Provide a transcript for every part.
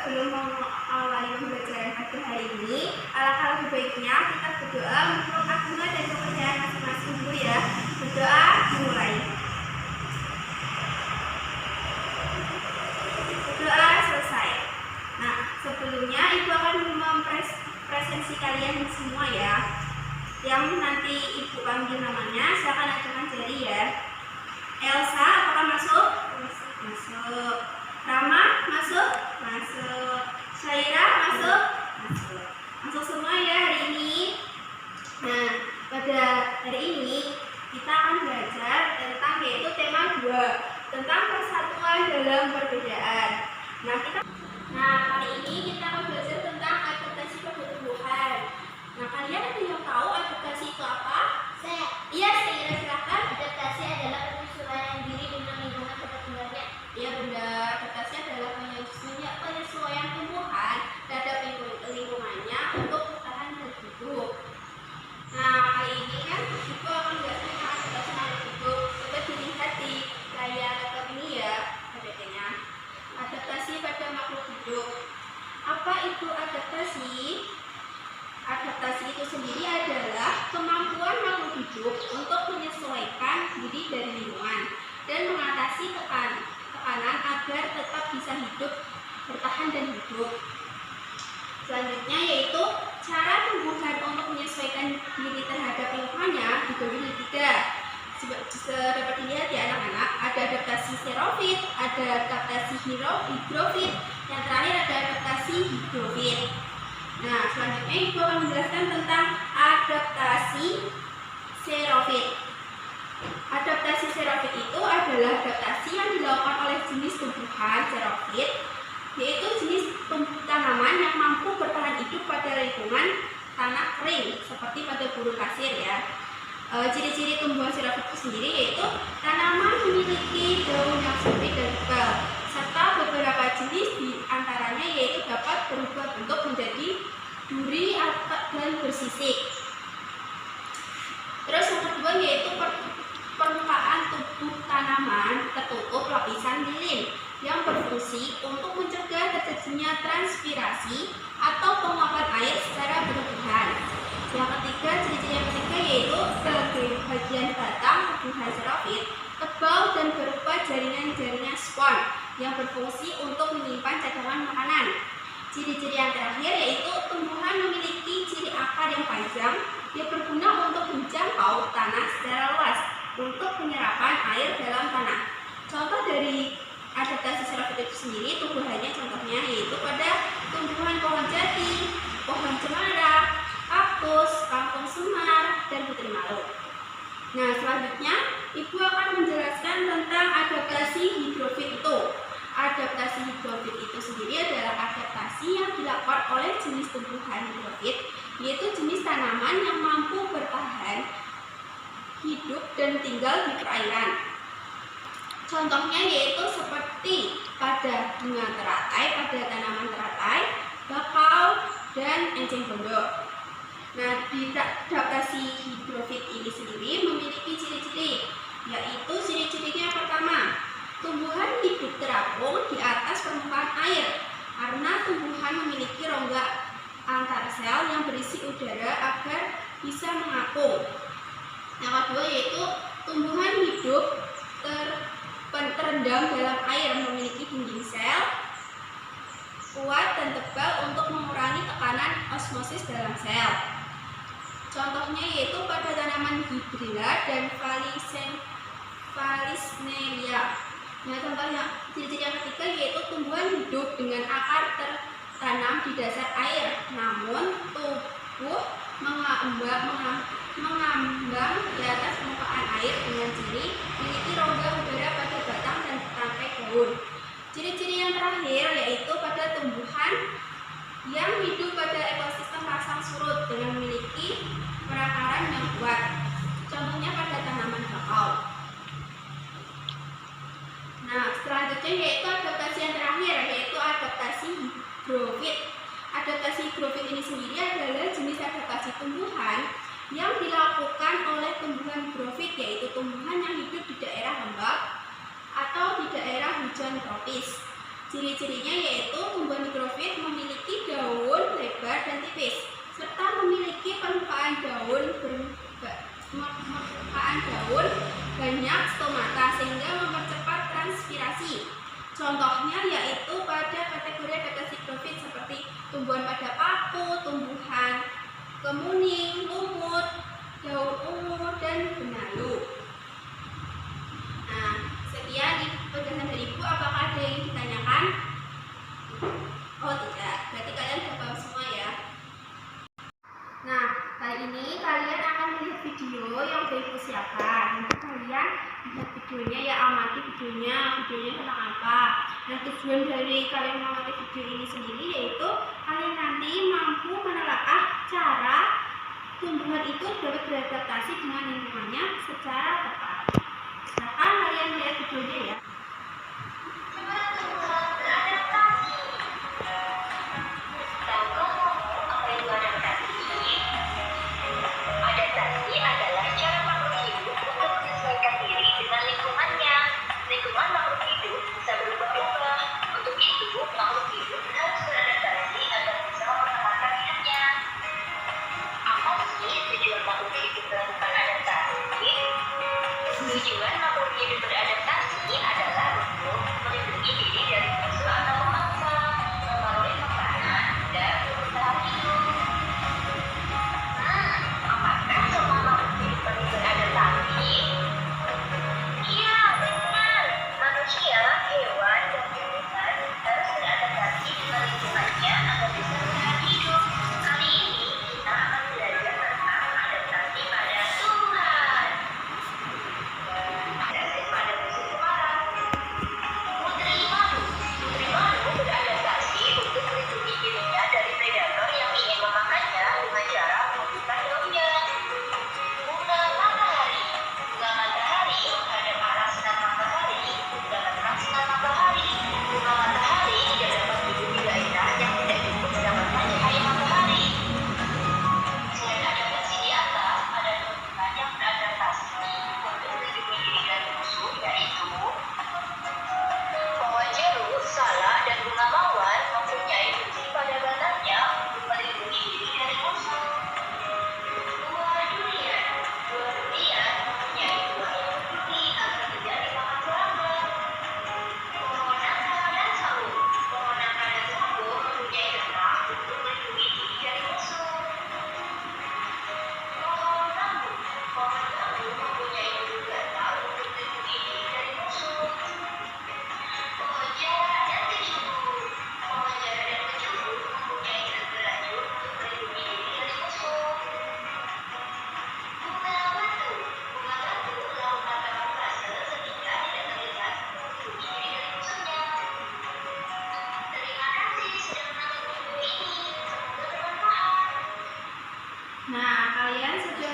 sebelum mengawali pembelajaran pada hari ini, alangkah lebih baiknya kita berdoa menurut agama dan kepercayaan masing-masing dulu ya. Berdoa dimulai. Berdoa selesai. Nah, sebelumnya Ibu akan mempresentasi kalian semua ya. Yang nanti Ibu panggil namanya, silakan acungkan jari ya. Elsa, apakah masuk? Masuk. Rama, masuk? Masuk. Syaira, masuk? Masuk. Masuk semua ya hari ini. Nah, pada hari ini kita akan belajar tentang yaitu tema 2, tentang persatuan dalam perbedaan. Nah, kali ini kita akan belajar tentang adaptasi pada tumbuhan. Nah, kalian ada yang tahu adaptasi itu apa? Iya, Syaira, silakan. Adaptasi adalah penyesuaian diri dengan lingkungan tempat tinggalnya. Iya benar, adaptasi adalah penyesuaian tumbuhan terhadap lingkungannya untuk bertahan dan hidup. Nah, kali ini kan Ibu akan menjelaskan tentang adaptasi makhluk hidup. Coba dilihat di layar laptop ini ya, PPT-nya. Adaptasi pada makhluk hidup. Apa itu adaptasi? Adaptasi itu sendiri adalah kemampuan makhluk hidup untuk menyesuaikan diri dari lingkungan dan mengatasi tekanan agar tetap bisa hidup, bertahan dan hidup. Selanjutnya yaitu cara tumbuhan untuk menyesuaikan diri terhadap lingkungannya dibagi menjadi 3. Dapat dilihat ya anak-anak, ada adaptasi xerofit, ada adaptasi higrofit, yang terakhir ada adaptasi hidrofit. Nah, selanjutnya Ibu akan menjelaskan tentang adaptasi xerofit. Adaptasi xerofit itu adalah adaptasi yang dilakukan oleh jenis tumbuhan xerofit, yaitu jenis tanaman yang mampu bertahan hidup pada lingkungan tanah kering seperti pada gurun pasir ya. Ciri-ciri tumbuhan xerofit itu sendiri yaitu tanaman memiliki daun yang sempit dan tebal, serta beberapa jenis di antaranya yaitu dapat berubah bentuk menjadi duri dan bersisik. Terus yang kedua yaitu permukaan tubuh tanaman tertutup lapisan lilin yang berfungsi untuk mencegah terjadinya transpirasi atau penguapan air secara berlebihan. Yang ketiga, ciri-ciri yang ketiga yaitu bagian batang tumbuhan xerofit tebal dan berupa jaringan-jaringan spon yang berfungsi untuk menyimpan cadangan makanan. Ciri-ciri yang terakhir yaitu tumbuhan memiliki ciri akar yang panjang yang berguna untuk menjangkau tanah secara luas untuk penyerapan air dalam tanah. Contoh dari adaptasi xerofit itu sendiri tumbuhannya contohnya yaitu pada tumbuhan pohon jati, pohon cemara, kaktus, kangkung semar, dan putri malu. Nah, selanjutnya Ibu akan menjelaskan tentang adaptasi hidrofit itu. Adaptasi hidrofit itu sendiri adalah adaptasi yang dilakukan oleh jenis tumbuhan hidrofit, yaitu jenis tanaman yang mampu bertahan hidup dan tinggal di perairan. Contohnya yaitu seperti pada bunga teratai, pada tanaman teratai, bakau, dan enceng gondok. Nah, di adaptasi hidrofit ini sendiri memiliki ciri-ciri, yaitu ciri-cirinya yang pertama, tumbuhan hidup terapung di atas permukaan air karena tumbuhan memiliki rongga antar sel yang berisi udara agar bisa mengapung. Yang kedua yaitu tumbuhan hidup terendam dalam air, memiliki dinding sel kuat dan tebal untuk mengurangi tekanan osmosis dalam sel. Contohnya yaitu pada tanaman hibridilla dan Vallisneria. Nah, contoh yang ciri-ciri yang ketiga yaitu tumbuhan hidup dengan akar tertanam di dasar air, namun tubuh mengambang di atas permukaan air dengan ciri memiliki rongga udara pada batang dan tangkai daun. Ciri-ciri yang terakhir yaitu pada tumbuhan yang hidup pada ekosistem pasang surut dengan memiliki perakaran yang kuat. Contohnya pada tanaman bakau. Nah, selanjutnya yaitu adaptasi yang terakhir yaitu adaptasi hidrofit. Adaptasi hidrofit ini sendiri adalah jenis adaptasi tumbuhan yang dilakukan oleh tumbuhan hidrofit, yaitu tumbuhan yang hidup di daerah lembab atau di daerah hujan tropis. Ciri-cirinya yaitu tumbuhan hidrofit kemuning, lumut, daun ungu, dan benalu. Nah, sekian penjelasan dari Ibu. Apakah ada yang ditanyakan? Oh tidak, berarti kalian sudah paham semua ya. Nah, kali ini kalian akan melihat video yang udah Ibu siapkan. Nanti kalian lihat videonya ya, amati videonya tentang apa. Nah, tujuan dari kalian mengamati video ini sendiri yaitu kalian nanti mampu menelaah cara tumbuhan itu dapat beradaptasi dengan lingkungannya secara tepat. Silahkan kalian lihat videonya ya. Adaptasi adalah cara makhluk hidup untuk menyesuaikan diri dengan lingkungannya. Lingkungan makhluk hidup bisa berubah-ubah. Untuk itu, makhluk hidup harus beradaptasi agar bisa mempertahankan hidupnya. Apa sih tujuan makhluk hidup melakukan adaptasi? Tujuan makhluk hidup beradaptasi adalah untuk melindungi diri dari musuh atau pemangsa, memenuhi makanan, dan bertahan hidup. Apakah semua makhluk hidup perlu beradaptasi? Iya, benar. Manusia, hewan, dan tumbuhan harus beradaptasi dengan lingkungannya agar bisa bertahan hidup. Kali ini kita akan belajar tentang adaptasi pada tumbuhan. Adaptasi pada musim kemarau. Putri malu beradaptasi untuk melindungi dirinya dari predator yang ingin memakannya dengan cara membuka daunnya. Bunga matahari menghadap arah sinar matahari, mendapatkan sinar matahari. Bunga matahari tidak dapat hidup di daerah yang tidak cukup mendapatkan cahaya matahari. Selain adaptasi di atas, ada tumbuhan yang beradaptasi untuk melindungi diri dari musuh, yaitu pohon jeruk, salak, dan bunga mawar mempunyai fungsi pada batangnya untuk melindungi diri dari musuh. Buah durian mempunyai buah yang berduri agar tidak dimakan serangga. Pohon nangka dan sawo mempunyai getah untuk melindungi diri dari musuh. Pohon bambu mempunyai bulu getah untuk melindungi diri dari musuh. Pohon jara dan kejubu mempunyai gergaji untuk melindungi diri dari musuh. Bunga batu adalah tanaman fase sehingga tidak terlihat untuk melindungi diri dari musuhnya. Terima kasih sudah menonton video ini. Semoga bermanfaat. Nah, kalian sudah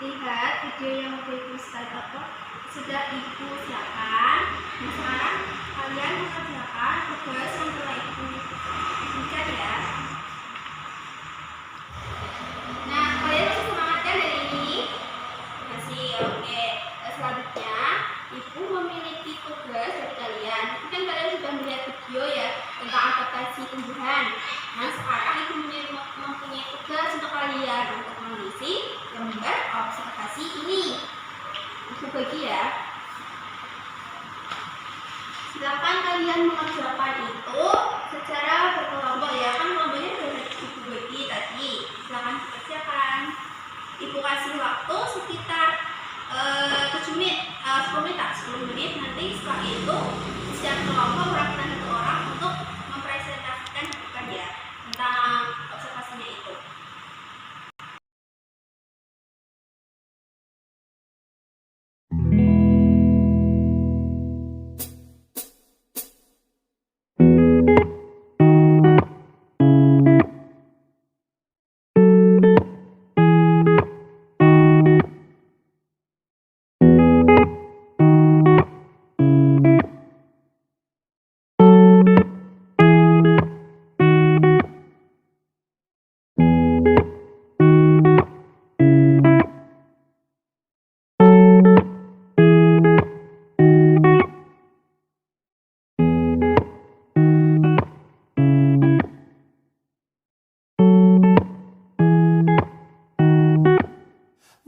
melihat video yang sudah Ibu siapkan. Nah, sekarang kalian mengerjakan tugas yang telah Ibu berikan ya. Nah, kalian masih semangat kan hari ini? Masih, oke. Selanjutnya, Ibu memiliki tugas dari kalian. Tapi kan kalian sudah melihat video ya tentang adaptasi tumbuhan. Nah, sekarang Ibu mempunyai tugas untuk kalian untuk mengisi gambar observasi ini. Ibu bagi ya. Silakan kalian mengerjakan itu secara berkelompok ya. Kan kelompoknya sudah Ibu bagi tadi. Silakan dikerjakan. Ibu kasih waktu sekitar 10 menit. Nanti setelah itu setiap kelompok melakukan satu orang untuk mempresentasikan bukan ya tentang observasinya itu.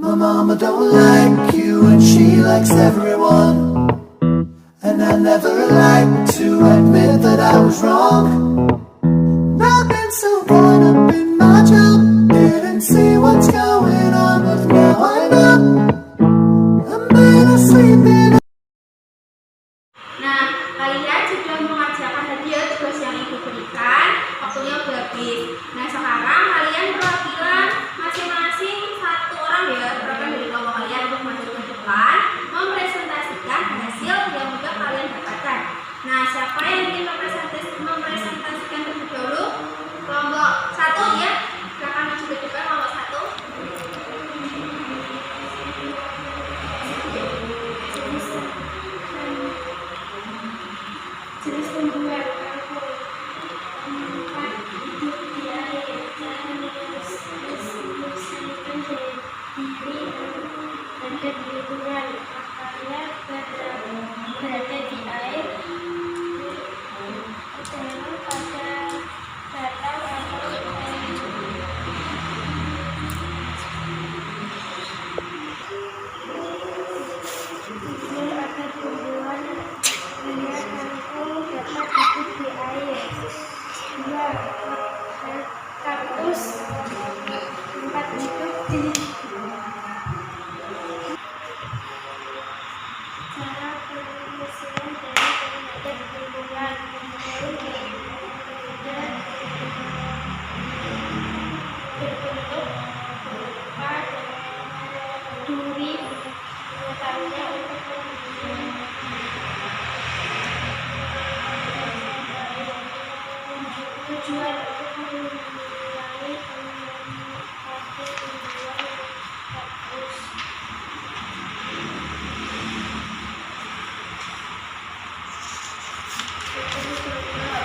My mama don't like you and she likes everyone. And I never like to admit that I was wrong. Not been so caught up in my job, didn't kaktus, tempat hidup di cara penyusunan dari penyakit lingkungan berbentuk berupa duri mengetahuinya untuk tujuan untuk mengurangi komunikasi tumbuhan kaktus. Cara penyusunan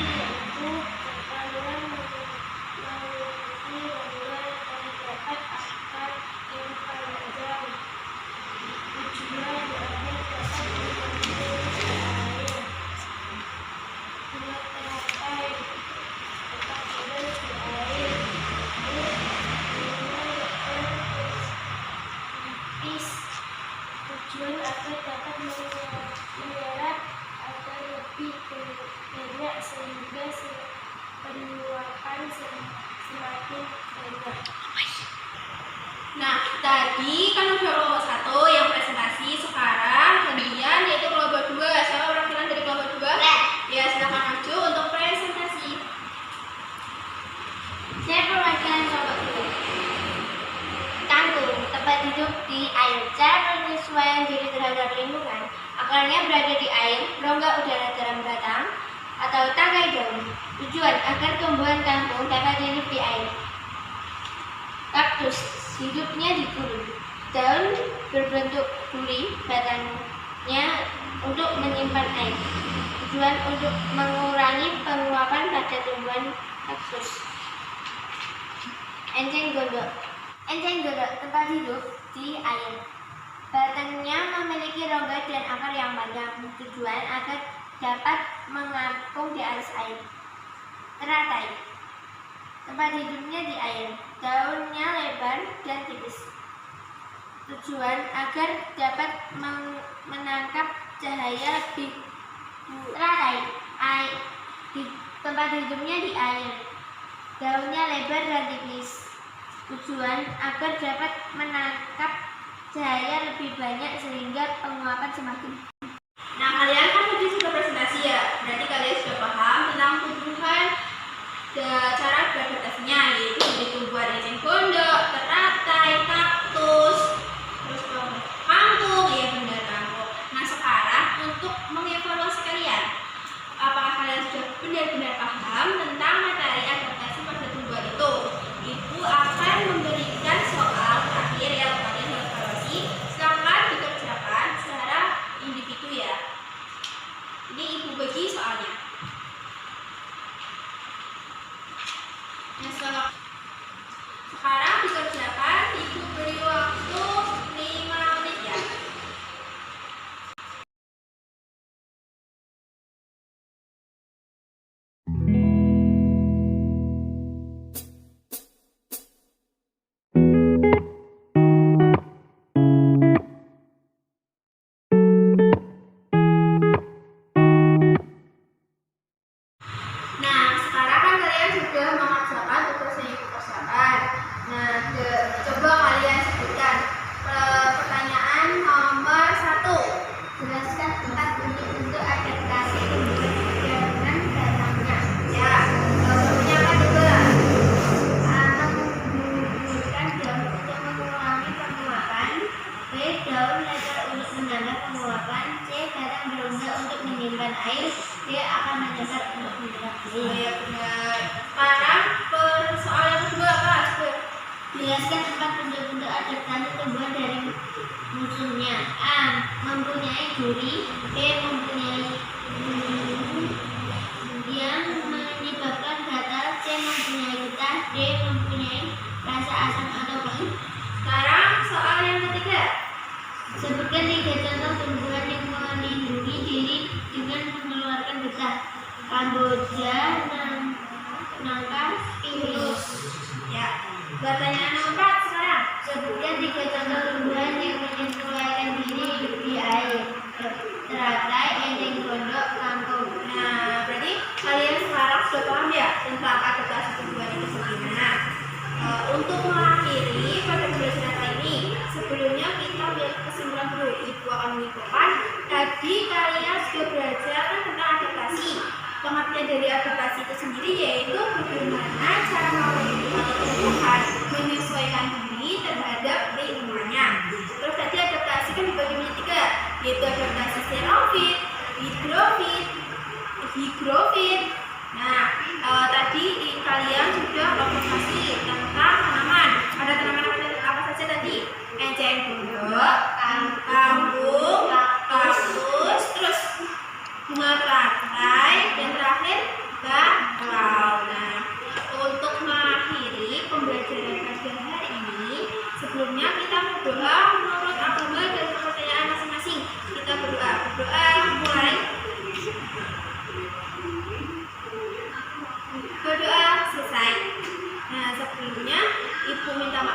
yaitu kalian memiliki rongga terdapat akar yang panjang. Tujuan agar dapat mengambil air. Buat teratai tetap ada di air. Nipis. Tujuan agar dapat menyerap agar lebih banyak sehingga penyuapan semakin banyak. Nah, tadi kan udah kelompok 1 yang presentasi. Sekarang kemudian yaitu kelompok 2. Siapa perwakilan dari kelompok 2? Ya, silakan maju untuk presentasi. Saya perwakilan kelompok 2. Kangkung, tempat hidup di air. Cara penyesuaian diri terhadap lingkungan. Akarnya berada di air, rongga udara dalam batang atau tangkai daun. Tujuan agar tumbuhan kangkung dapat hidup di air. Kaktus hidupnya di gurun. Daun berbentuk duri, batangnya untuk menyimpan air. Tujuan untuk mengurangi penguapan pada tumbuhan kaktus. Enceng gondok. Enceng gondok tempat hidup di air. Batangnya memiliki rongga dan akar yang panjang. Tujuan agar dapat mengapung di atas air. Teratai tempat hidupnya di air. Daunnya lebar dan tipis. Tujuan agar dapat menangkap cahaya lebih. Teratai di tempat hidupnya di air. Daunnya lebar dan tipis. Tujuan agar dapat menangkap cahaya lebih banyak sehingga penguapan semakin. Nah, kalian kan tadi sudah presentasi ya. Berarti kalian sudah paham tentang tumbuhan cara beradaptasinya, yaitu dari tumbuhan enceng gondok, teratai, kaktus, terus kangkung, ya benar kangkung. Nah, sekarang untuk mengevaluasi kalian, apakah kalian sudah benar-benar paham tentang materi adaptasi pada tumbuhan itu? Ibu akan memberikan soal terakhir yang kalian harus evaluasi. Silakan dikerjakan secara individu ya. Ini ibu bagi soalnya. Nah, sekarang dikerjakan, ibu beri waktu 5 menit ya. Nah, sekarang kan kalian sudah mengerjakan tugas yang ibu kerjakan. Nah, coba kalian sebutkan pertanyaan nomor 1. Jelaskan tempat untuk adaptasi tumbuhan dengan batangnya. Ya, sebelumnya apa coba? Menggunakan daun untuk mengurangi penguapan. B. Daun lebar untuk menambah penguapan. C. Batang berongga untuk menyimpan air. D. Akan menyesat untuk menyerap air. Ya benar. Sekarang soal yang kedua apa? Coba. Jelaskan tempat bentuk-bentuk adaptasi tumbuhan dari musuhnya. A. Mempunyai duri. B. Mempunyai yang menyebabkan gatal. C. Mempunyai getah. D. Mempunyai rasa asam atau pahit. Sekarang soal yang ketiga. Sebutkan 3 contoh tumbuhan yang melindungi diri dengan mengeluarkan getah. Kamboja, nangka, pinus. Ya. Pertanyaan nomor 4 sekarang. Sebutkan 3 contoh tumbuhan yang menyesuaikan diri hidup di air. Teratai, enceng gondok, kangkung. sudah paham ya tentang adaptasi perubahan itu sendiri. Nah, untuk mengakhiri pada pembelajaran kali ini, sebelumnya kita lihat kesimpulan dulu. Ibu akan menyimpulkan tadi kalian sudah belajar tentang adaptasi. Pengertian dari adaptasi itu sendiri yaitu bagaimana cara tumbuhan menyesuaikan diri terhadap lingkungannya. Terus tadi adaptasi kan dibagi menjadi 3, yaitu adaptasi xerofit, higrofit. Nah, tadi kalian sudah observasi tentang tanaman. Ada tanaman apa saja tadi? Enceng gondok, kangkung, kaktus, terus bunga teratai, dan terakhir bakau. Nah, untuk mengakhiri pembelajaran pada hari ini, sebelumnya kita berdoa menurut agama dan kepercayaan masing-masing. Kita berdoa mulai. Berdoa selesai. Nah, sebelumnya Ibu minta maaf